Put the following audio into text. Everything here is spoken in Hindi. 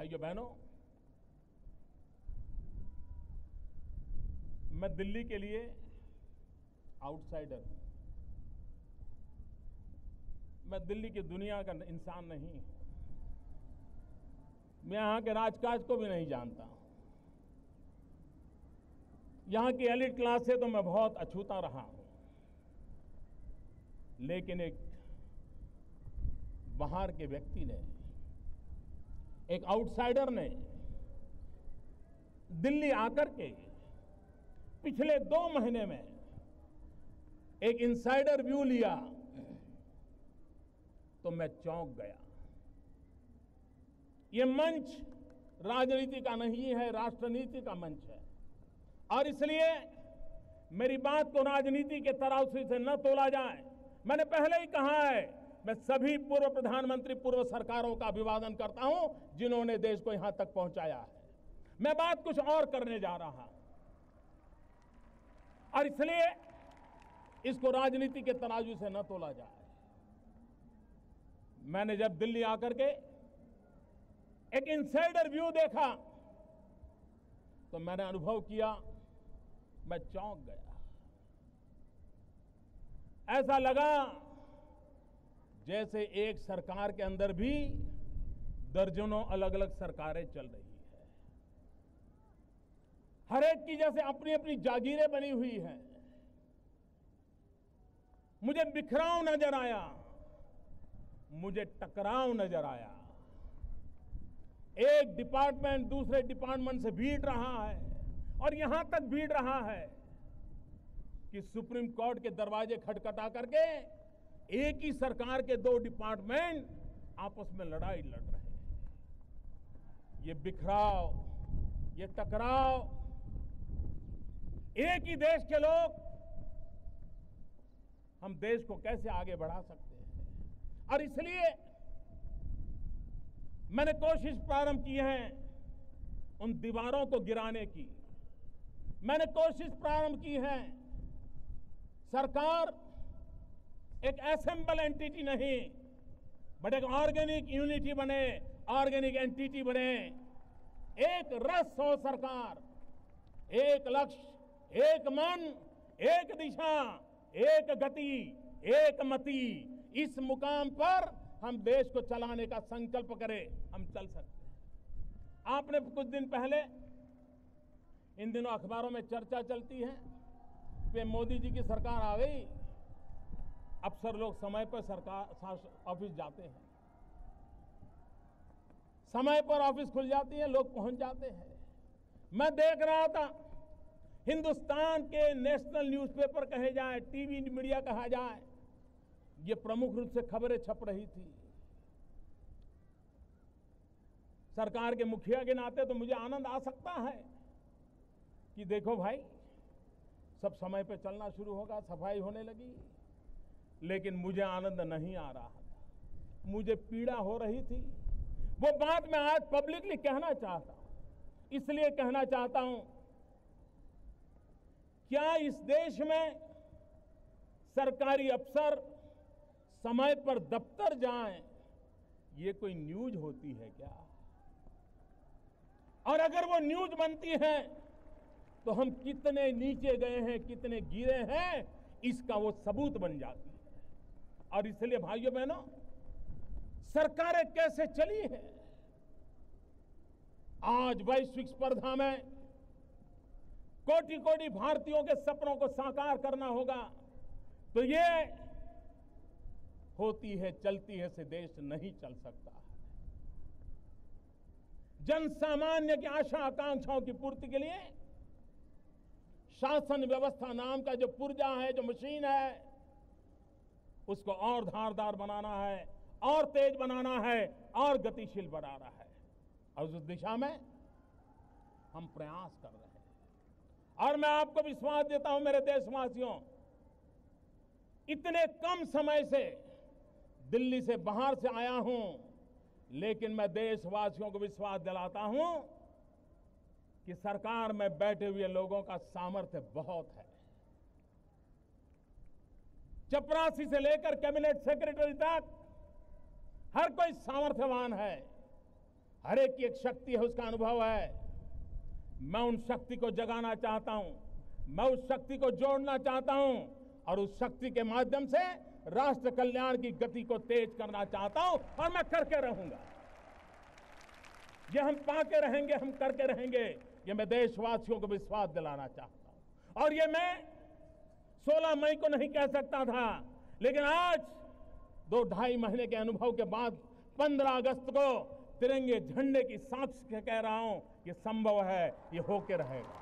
भाइयों बहनों, मैं दिल्ली के लिए आउटसाइडर हूं। मैं दिल्ली की दुनिया का इंसान नहीं हूं। मैं यहां के राजकाज को भी नहीं जानता हूं। यहां की एलिट क्लास से तो मैं बहुत अछूता रहा हूं, लेकिन एक बाहर के व्यक्ति ने, एक आउटसाइडर ने दिल्ली आकर के पिछले 2 महीने में एक इनसाइडर व्यू लिया तो मैं चौंक गया। ये मंच राजनीति का नहीं है, राष्ट्रनीति का मंच है, और इसलिए मेरी बात को राजनीति के तराजू से न तोला जाए। मैंने पहले ही कहा है, मैं सभी पूर्व प्रधानमंत्री, पूर्व सरकारों का अभिवादन करता हूं जिन्होंने देश को यहां तक पहुंचाया है। मैं बात कुछ और करने जा रहा हूं, और इसलिए इसको राजनीति के तराजू से न तोला जाए। मैंने जब दिल्ली आकर के एक इनसाइडर व्यू देखा तो मैंने अनुभव किया, मैं चौंक गया। ऐसा लगा जैसे एक सरकार के अंदर भी दर्जनों अलग अलग सरकारें चल रही है। हर एक की जैसे अपनी अपनी जागीरें बनी हुई हैं। मुझे बिखराव नजर आया, मुझे टकराव नजर आया। एक डिपार्टमेंट दूसरे डिपार्टमेंट से भीड़ रहा है, और यहां तक भीड़ रहा है कि सुप्रीम कोर्ट के दरवाजे खटखटा करके एक ही सरकार के 2 डिपार्टमेंट आपस में लड़ाई लड़ रहे हैं। ये बिखराव, ये टकराव, एक ही देश के लोग हम देश को कैसे आगे बढ़ा सकते हैं। और इसलिए मैंने कोशिश प्रारंभ की है उन दीवारों को गिराने की। मैंने कोशिश प्रारंभ की है, सरकार एक असेंबल एंटिटी नहीं बट एक ऑर्गेनिक यूनिटी बने, ऑर्गेनिक एंटिटी बने। एक रस हो सरकार, एक लक्ष्य, एक मन, एक दिशा, एक गति, एक मति। इस मुकाम पर हम देश को चलाने का संकल्प करें, हम चल सकते हैं। आपने कुछ दिन पहले, इन दिनों अखबारों में चर्चा चलती है कि मोदी जी की सरकार आ गई, अफसर लोग समय पर सरकार ऑफिस जाते हैं, समय पर ऑफिस खुल जाती है, लोग पहुंच जाते हैं। मैं देख रहा था हिंदुस्तान के नेशनल न्यूज़पेपर कहे जाए, टीवी मीडिया कहा जाए, ये प्रमुख रूप से खबरें छप रही थी। सरकार के मुखिया के नाते तो मुझे आनंद आ सकता है कि देखो भाई, सब समय पे चलना शुरू होगा, सफाई होने लगी। लेकिन मुझे आनंद नहीं आ रहा था, मुझे पीड़ा हो रही थी। वो बात मैं आज पब्लिकली कहना चाहता हूं। इसलिए कहना चाहता हूं, क्या इस देश में सरकारी अफसर समय पर दफ्तर जाएं, ये कोई न्यूज होती है क्या? और अगर वो न्यूज बनती है तो हम कितने नीचे गए हैं, कितने गिरे हैं, इसका वो सबूत बन जाती है। और इसलिए भाइयों बहनों, सरकारें कैसे चली है, आज वैश्विक स्पर्धा में कोटि कोटि भारतीयों के सपनों को साकार करना होगा, तो ये होती है, चलती है से देश नहीं चल सकता है। जन सामान्य की आशा आकांक्षाओं की पूर्ति के लिए शासन व्यवस्था नाम का जो पुर्जा है, जो मशीन है, उसको और धारदार बनाना है, और तेज बनाना है, और गतिशील बनाना है। और उस दिशा में हम प्रयास कर रहे हैं। और मैं आपको विश्वास देता हूं मेरे देशवासियों, इतने कम समय से दिल्ली से बाहर से आया हूं, लेकिन मैं देशवासियों को विश्वास दिलाता हूं कि सरकार में बैठे हुए लोगों का सामर्थ्य बहुत है। चपरासी से लेकर कैबिनेट सेक्रेटरी तक हर कोई सामर्थ्यवान है। हर एक की एक शक्ति है, उसका अनुभव है। मैं उन शक्ति को जगाना चाहता हूं, मैं उस शक्ति को जोड़ना चाहता हूं और उस शक्ति के माध्यम से राष्ट्र कल्याण की गति को तेज करना चाहता हूं और मैं करके रहूंगा। ये हम पाके रहेंगे, हम करके रहेंगे, ये मैं देशवासियों को विश्वास दिलाना चाहता हूं। और ये मैं 16 मई को नहीं कह सकता था, लेकिन आज 2-2.5 महीने के अनुभव के बाद 15 अगस्त को तिरंगे झंडे की साक्ष्य कह रहा हूं, ये संभव है, ये होके रहेगा।